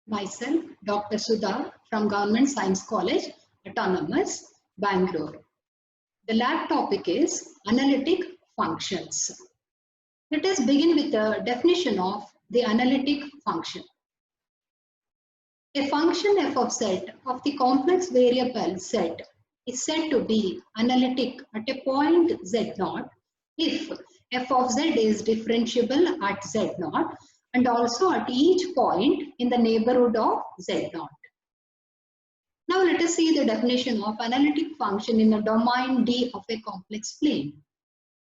Myself, Dr. Sudha from Government Science College, Autonomous, Bangalore. The lab topic is analytic functions. Let us begin with the definition of the analytic function. A function f of z of the complex variable z is said to be analytic at a point z0 if f of z is differentiable at z0 and also at each point in the neighborhood of z0. Now let us see the definition of analytic function in a domain D of a complex plane.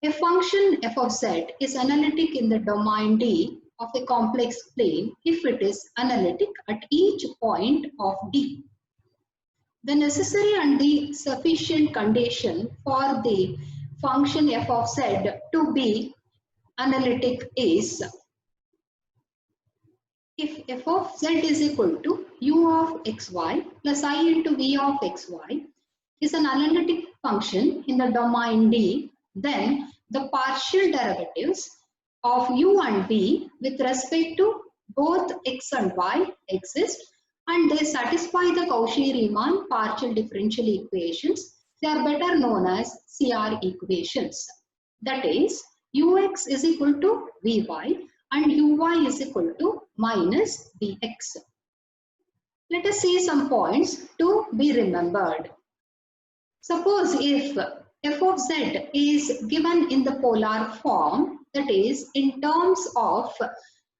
A function f of z is analytic in the domain D of a complex plane if it is analytic at each point of D. The necessary and the sufficient condition for the function f of z to be analytic is if f of z is equal to u of xy plus I into v of xy is an analytic function in the domain D, then the partial derivatives of u and v with respect to both x and y exist and they satisfy the Cauchy-Riemann partial differential equations. They are better known as CR equations. That is, ux is equal to vy and uy is equal to minus vx. Let us see some points to be remembered. Suppose if f of z is given in the polar form, that is in terms of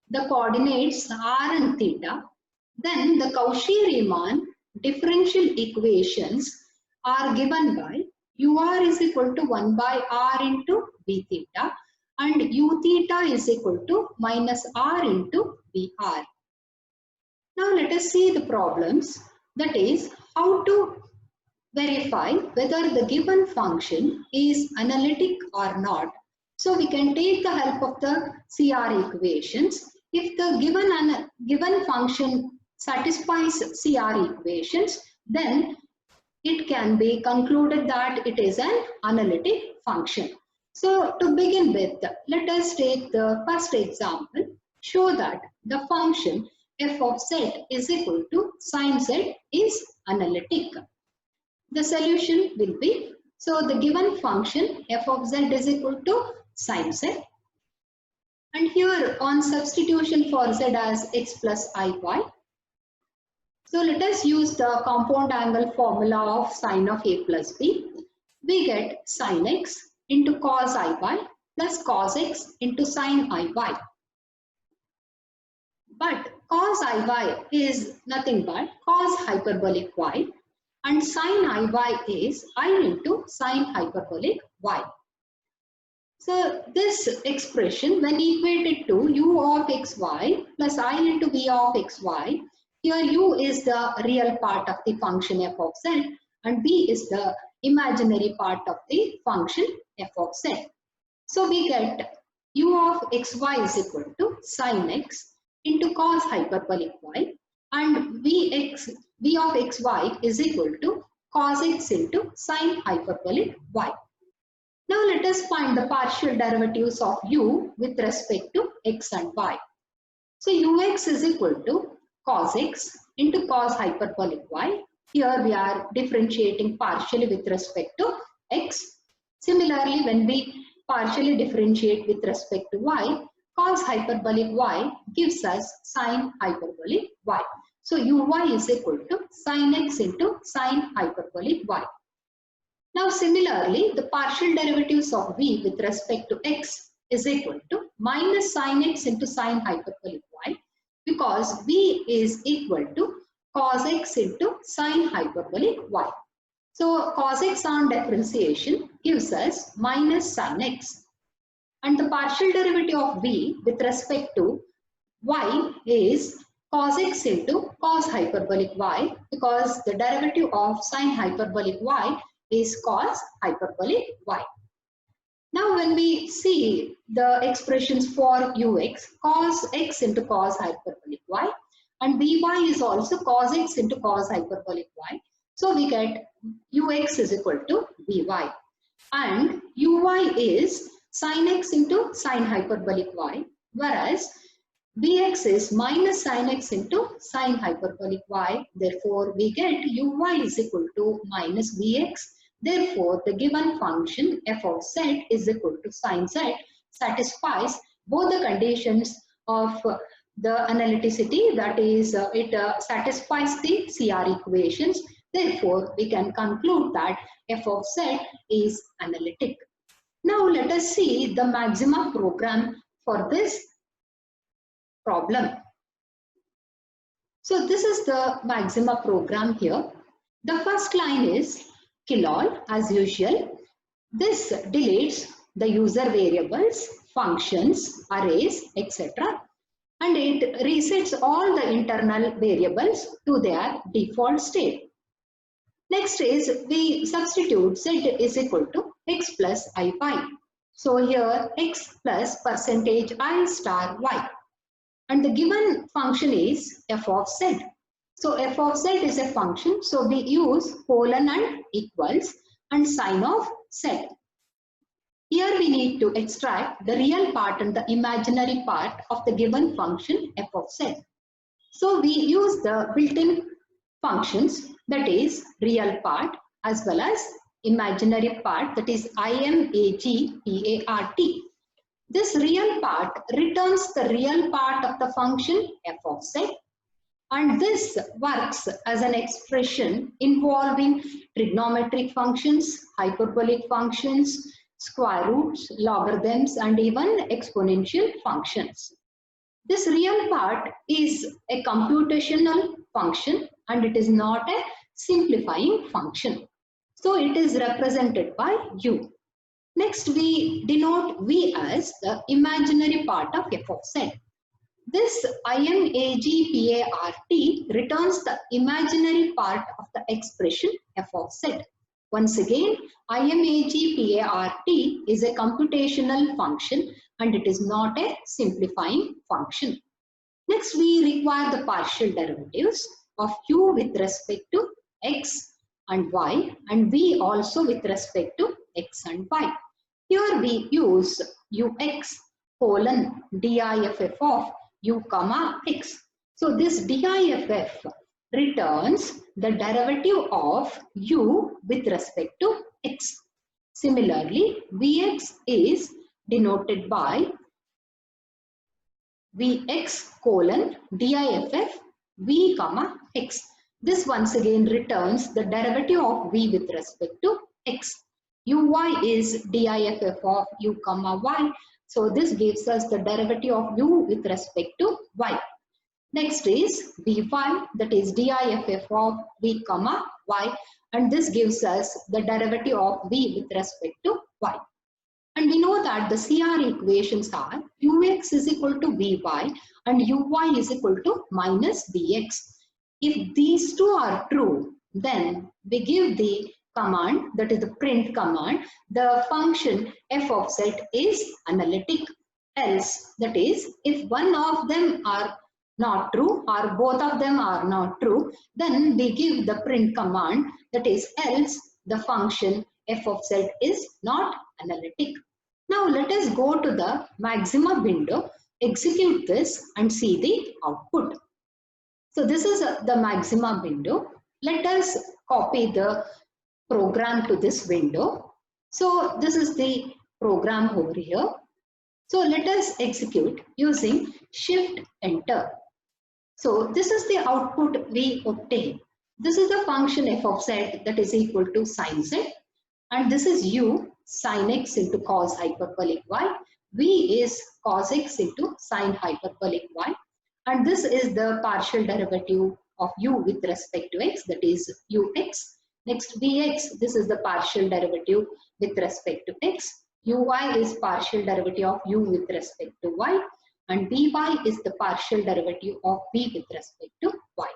the coordinates r and theta, then the Cauchy-Riemann differential equations are given by ur is equal to 1 by r into v theta and u theta is equal to minus r into vr. Now let us see the problems, that is how to verify whether the given function is analytic or not. So we can take the help of the CR equations. If the given function satisfies CR equations, then it can be concluded that it is an analytic function. So to begin with, let us take the first example. Show that the function f of z is equal to sin z is analytic. The solution will be, so the given function f of z is equal to sin z. And here on substitution for z as x plus iy. So let us use the compound angle formula of sine of a plus b. We get sin x into cos iy plus cos x into sin iy. But cos iy is nothing but cos hyperbolic y and sin iy is I into sin hyperbolic y. So this expression when equated to u of xy plus I into v of xy, here u is the real part of the function f of z and v is the imaginary part of the function f of z. So we get u of xy is equal to sin x into cos hyperbolic y and v of xy is equal to cos x into sin hyperbolic y. Now let us find the partial derivatives of u with respect to x and y. So ux is equal to cos x into cos hyperbolic y. Here we are differentiating partially with respect to x. Similarly, when we partially differentiate with respect to y, cos hyperbolic y gives us sin hyperbolic y. So uy is equal to sin x into sin hyperbolic y. Now similarly, the partial derivatives of v with respect to x is equal to minus sin x into sin hyperbolic y because v is equal to cos x into sin hyperbolic y. So cos x on differentiation gives us minus sin x. And the partial derivative of v with respect to y is cos x into cos hyperbolic y because the derivative of sin hyperbolic y is cos hyperbolic y. Now when we see the expressions for ux, cos x into cos hyperbolic y and vy is also cos x into cos hyperbolic y. So we get ux is equal to vy and uy is sin x into sin hyperbolic y, whereas Vx is minus sin x into sin hyperbolic y. Therefore, we get uy is equal to minus Vx. Therefore, the given function f of z is equal to sin z satisfies both the conditions of the analyticity, that is, it satisfies the CR equations. Therefore, we can conclude that f of z is analytic. Now, let us see the maxima program for this problem. So this is the maxima program here. The first line is kilol as usual. This deletes the user variables, functions, arrays, etc. And it resets all the internal variables to their default state. Next is we substitute z is equal to x plus iy. So here x plus percentage I star y. And the given function is f of z. So f of z is a function. So we use colon and equals and sign of z. Here we need to extract the real part and the imaginary part of the given function f of z. So we use the built-in functions, that is real part as well as imaginary part, that is imagpart. This real part returns the real part of the function f of z, and this works as an expression involving trigonometric functions, hyperbolic functions, square roots, logarithms, and even exponential functions. This real part is a computational function and it is not a simplifying function. So it is represented by u. Next, we denote v as the imaginary part of f of z. This imagpart returns the imaginary part of the expression f of z. Once again, imagpart is a computational function and it is not a simplifying function. Next, we require the partial derivatives of u with respect to x and y, and v also with respect to x and y. Here we use ux colon diff of u comma x. So this diff returns the derivative of u with respect to x. Similarly, vx is denoted by vx colon diff v comma x. This once again returns the derivative of v with respect to x. uy is diff of u comma y. So this gives us the derivative of u with respect to y. Next is vy, that is diff of v comma y, and this gives us the derivative of v with respect to y. And we know that the CR equations are ux is equal to vy and uy is equal to minus vx. If these two are true, then we give the command, that is the print command, the function f of z is analytic. Else, that is, if one of them are not true or both of them are not true, then we give the print command, that is else the function f of z is not analytic. Now let us go to the maxima window, execute this and see the output. So this is the maxima window. Let us copy the program to this window. So this is the program over here. So let us execute using Shift Enter. So this is the output we obtain. This is the function f of z, that is equal to sin z, and this is u sin x into cos hyperbolic y, v is cos x into sin hyperbolic y, and this is the partial derivative of u with respect to x, that is ux. Next vx, this is the partial derivative with respect to x, uy is partial derivative of u with respect to y, and vy is the partial derivative of v with respect to y.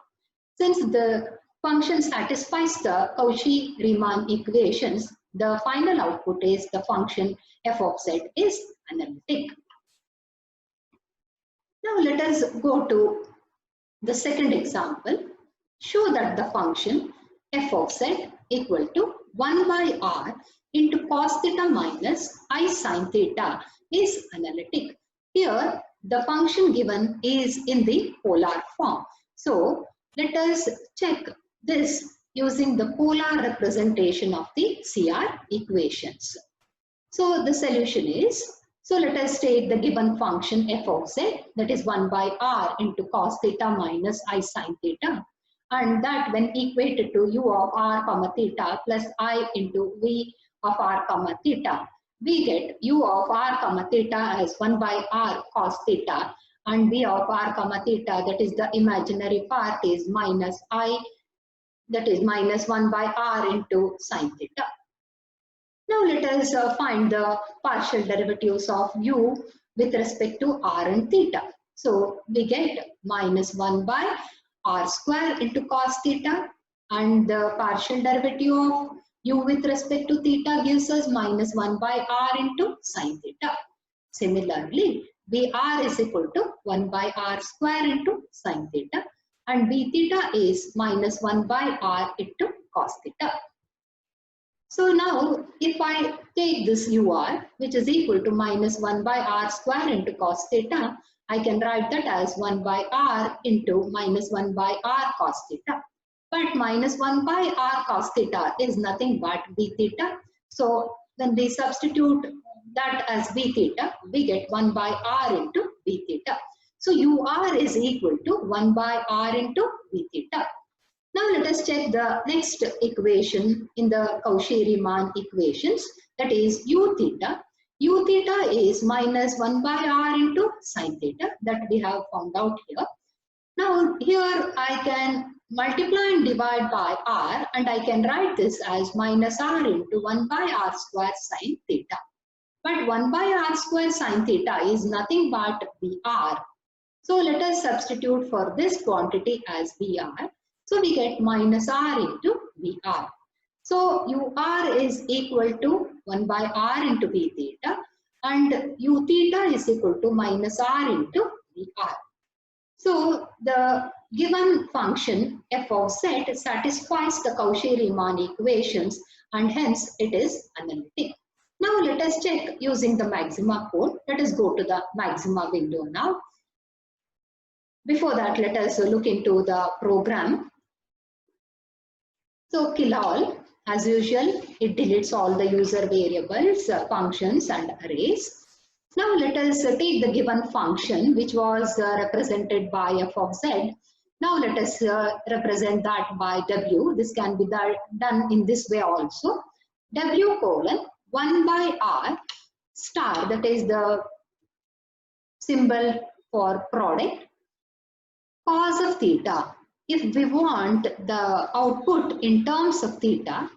Since the function satisfies the Cauchy-Riemann equations, the final output is the function f of z is analytic. Now let us go to the second example. Show that the function f of z equal to 1 by r into cos theta minus I sin theta is analytic. Here the function given is in the polar form. So let us check this using the polar representation of the CR equations. So the solution is, so let us take the given function f of z, that is 1 by r into cos theta minus I sin theta, and that when equated to u of r comma theta plus I into v of r comma theta, we get u of r comma theta as 1 by r cos theta, and v of r comma theta, that is the imaginary part, is minus I, that is minus 1 by r into sin theta. Now let us find the partial derivatives of u with respect to r and theta. So we get minus 1 by r square into cos theta, and the partial derivative of u with respect to theta gives us minus 1 by r into sin theta. Similarly, Vr is equal to 1 by r square into sin theta, and V theta is minus 1 by r into cos theta. So now if I take this ur, which is equal to minus 1 by r square into cos theta, I can write that as 1 by r into minus 1 by r cos theta. But minus 1 by r cos theta is nothing but v theta. So when we substitute that as v theta, we get 1 by r into v theta. So ur is equal to 1 by r into v theta. Now let us check the next equation in the Cauchy-Riemann equations, that is u theta. U theta is minus 1 by r into sin theta, that we have found out here. Now here I can multiply and divide by r, and I can write this as minus r into 1 by r square sin theta. But 1 by r square sin theta is nothing but Vr. So let us substitute for this quantity as Vr. So we get minus r into Vr. So ur is equal to 1 by r into v theta, and u theta is equal to minus r into Vr. So the given function f of z satisfies the Cauchy-Riemann equations, and hence it is analytic. Now let us check using the maxima code. Let us go to the maxima window now. Before that, let us look into the program. So killall, as usual, it deletes all the user variables, functions and arrays. Now let us take the given function which was represented by f of z. Now let us represent that by w. This can be done in this way also. W colon 1 by r star, that is the symbol for product, cos of theta. If we want the output in terms of theta,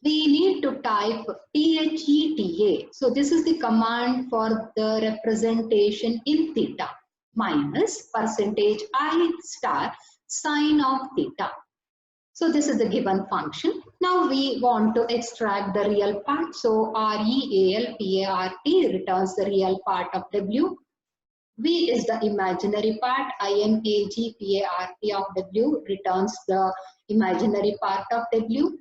we need to type theta. So this is the command for the representation in theta, minus percentage I star sine of theta. So this is the given function. Now we want to extract the real part. So REALPART returns the real part of W. V is the imaginary part. IMAGPART of W returns the imaginary part of W.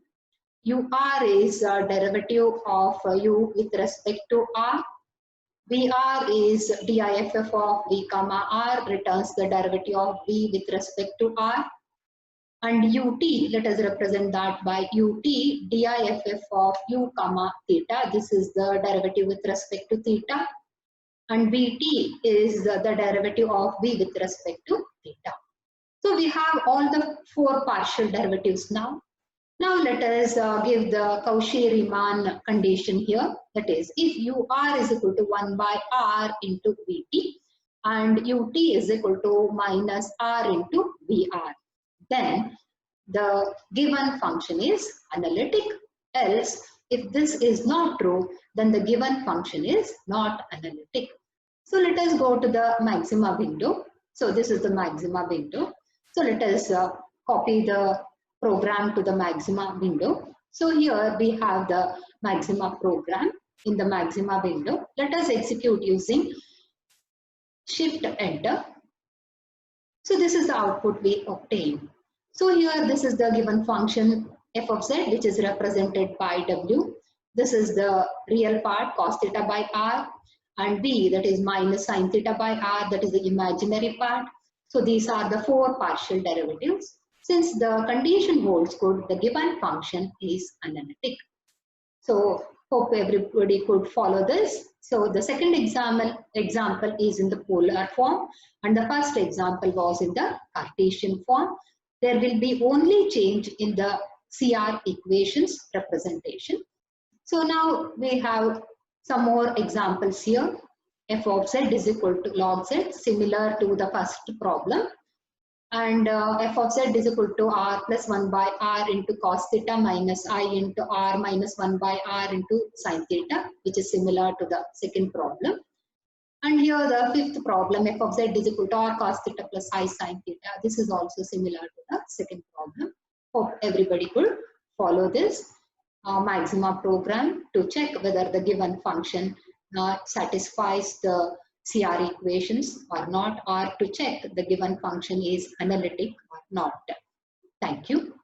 UR is a derivative of U with respect to R. VR is DIFF of V comma R returns the derivative of V with respect to R. And UT, let us represent that by UT, DIFF of U comma theta. This is the derivative with respect to theta. And Vt is the derivative of V with respect to theta. So we have all the 4 partial derivatives now. Now let us give the Cauchy-Riemann condition here. That is, if UR is equal to 1 by R into Vt and UT is equal to minus R into VR, then the given function is analytic. Else, if this is not true, then the given function is not analytic. So let us go to the maxima window. So this is the maxima window. So let us copy the program to the maxima window. So here we have the maxima program in the maxima window. Let us execute using Shift Enter. So this is the output we obtain. So here this is the given function f of z, which is represented by w. This is the real part cos theta by r, and b, that is minus sine theta by r, that is the imaginary part. So these are the 4 partial derivatives. Since the condition holds good, the given function is analytic. So hope everybody could follow this. So the second example is in the polar form, and the first example was in the Cartesian form. There will be only change in the CR equations representation. So now we have some more examples here. F of z is equal to log z, similar to the first problem. And f of z is equal to r plus 1 by r into cos theta minus I into r minus 1 by r into sin theta, which is similar to the second problem. And here the fifth problem, f of z is equal to r cos theta plus I sin theta. This is also similar to the second problem. Hope everybody could follow this maxima program to check whether the given function satisfies the CR equations or not, or to check the given function is analytic or not. Thank you.